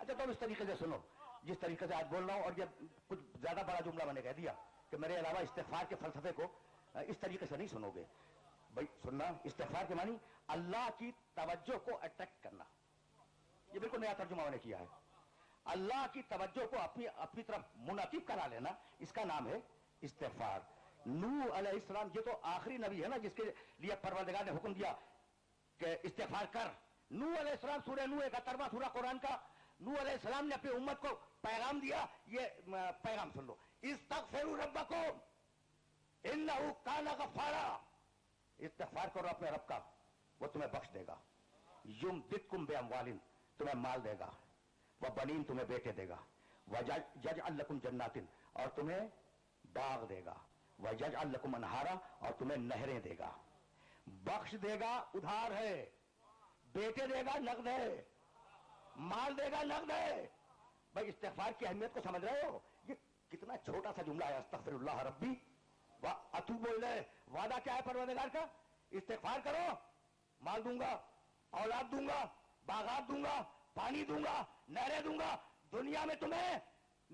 اچھا تو اس طریقے سے سنو جس طریقے سے آج بول رہا ہوں, اور یہ کچھ زیادہ بڑا جملہ میں نے کہہ دیا کہ میرے علاوہ استغفار کے فلسفے کو اس طریقے سے نہیں سنو گے بھائی. سننا, استغفار کے معنی اللہ کی توجہ کو اٹریکٹ کرنا, یہ بالکل نیا ترجمہ میں نے کیا ہے. اللہ کی توجہ کو اپنی طرف منعطف کرا لینا, اس کا نام ہے استغفار. نوح علیہ السلام, یہ تو آخری نبی ہے نا جس کے لیے پروردگار نے حکم دیا کہ استغفار کر. نوح علیہ السلام, سورہ نوح 71واں سورہ قرآن کا, نوح علیہ السلام نے اپنی امت کو پیغام دیا. یہ پیغام سن لو, استغفروا ربکم انہ کان غفارا. استغفار کرو اپنے رب کا, وہ تمہیں بخش دے گا. یمددکم باموال, تمہیں مال دے گا. وبنین, تمہیں بیٹے دے گا. ویجعل لکم جنات, اور تمہیں باغ دے گا. ویجعل لکم انہارا, اور تمہیں نہریں دے گا. بخش دے گا ادھار ہے, بیٹے دے گا نقد ہے, مال دے گا نقد ہے. بھائی استغفار کی اہمیت کو سمجھ رہے ہو؟ یہ کتنا چھوٹا سا جملہ ہے, استغفر اللہ ربی واتوب الیہ. وعدہ کیا ہے پروردگار کا؟ استغفار کرو, مال دوں گا, اولاد دوں گا, باغات دوں گا, پانی دوں گا, نہریں دوں گا, دنیا میں تمہیں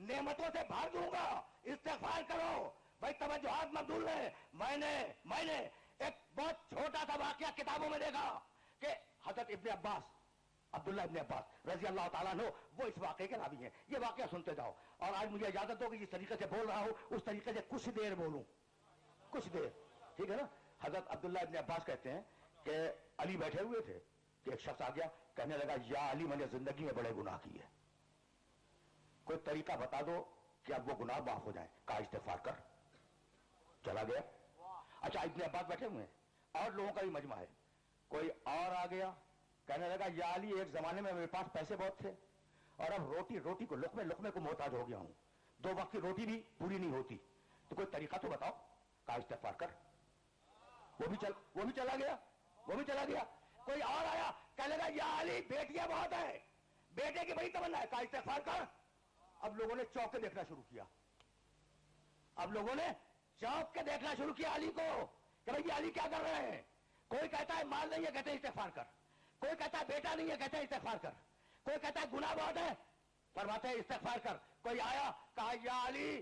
نعمتوں سے بھر دوں گا. استغفار کرو. بھائی توجہات مبذول ہے. میں نے ایک بہت چھوٹا سا واقعہ کتابوں میں دیکھا کہ حضرت ابن عباس, عبداللہ ابن عباس رضی اللہ تعالیٰ عنہ, وہ اس واقعے کے راوی ہیں. یہ واقعہ سنتے جاؤ, اور آج مجھے اجازت ہو کہ جس طریقے سے بول رہا ہوں اس طریقے سے کچھ دیر بولوں, کچھ دیر, ٹھیک ہے نا. حضرت عبداللہ ابن عباس کہتے ہیں کہ علی بیٹھے ہوئے تھے کہ ایک شخص آ گیا, کہنے لگا یا علی, میں نے زندگی میں بڑے گناہ کیے, کوئی طریقہ بتا دو کہ اب وہ گناہ معاف ہو جائیں. کہا استغفار کر. چلا گیا. اچھا ابن عباس بیٹھے ہوئے ہیں اور لوگوں کا بھی مجمع ہے. کوئی اور آ گیا, کہنے لگا یا علی, ایک زمانے میں میرے پاس پیسے بہت تھے اور اب روٹی کو لقمے کو محتاج ہو گیا ہوں, 2 وقت کی روٹی بھی پوری نہیں ہوتی, تو کوئی طریقہ تو بتاؤ. کہا استغفار کر. وہ بھی چلا گیا. کوئی اور آیا, کہنے لگا یا علی, بیٹیاں بہت ہیں, بیٹے کی بڑی تمنا ہے. کہا استغفار کر. اب لوگوں نے چوک کے دیکھنا شروع کیا علی کو کہ بھائی علی کیا کر رہے ہیں. کوئی کہتا ہے مال نہیں ہے, کہتے ہیں استغفار کر. کوئی کہتا ہے بیٹا نہیں ہے, کہتے ہیں استغفار کر. کوئی کہتا ہے گناہ بہت ہے, فرماتے ہیں استغفار کر. کوئی آیا, کہا یا علی,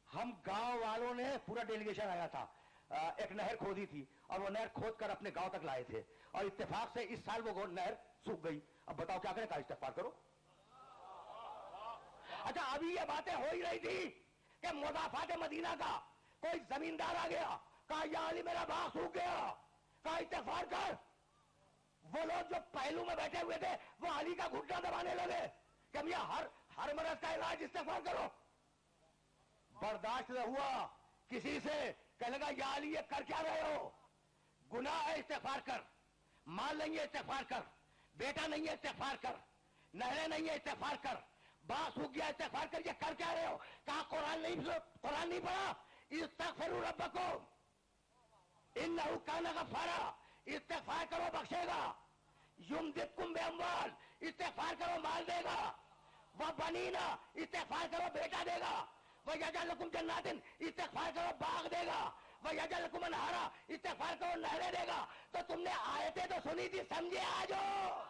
ہم گاؤں والوں نے پورا ڈیلیگیشن آیا تھا, ایک نہر کھودی تھی اور وہ نہر کھود کر اپنے گاؤں تک لائے تھے, اور اتفاق سے اس سال وہ نہر سوکھ گئی. اب بتاؤ کیا کریں. کہا استغفار کرو. اچھا ابھی یہ باتیں ہو ہی رہی تھی کہ مضافات مدینہ کا کوئی زمیندار آ گیا, کہا یا علی میرا باغ سوکھ گیا. کہا استغفار کر. وہ لوگ جو پہلو میں بیٹھے ہوئے تھے وہ علی کا گھٹنا دبانے لگے کہ بھیا ہر مرض کا علاج استغفار کرو. برداشت نہ ہوا کسی سے, کہنے لگا یا علی یہ کر کیا رہے ہو, گناہ ہے استغفار کر, مال نہیں ہے استغفار کر, بیٹا نہیں ہے استغفار کر, نہریں نہیں ہے استغفار کر, باغ سوکھ گیا استغفار کر. یہ کر کیا رہے ہو. کہا قرآن نہیں پڑھا, استغفروا ربکم انہ کان غفارا. استغفار کرو بخشے گا. یمددکم باموال, استغفار کرو مال دے گا. وبنین, استغفار کرو بیٹا دے گا. ویجعل لکم جنات, استغفار کرو باغ دے گا. ویجعل لکم انہارا, استغفار کرو نہریں دے گا. تو تم نے آیتیں تو سنی تھی, سمجھے آج ہو.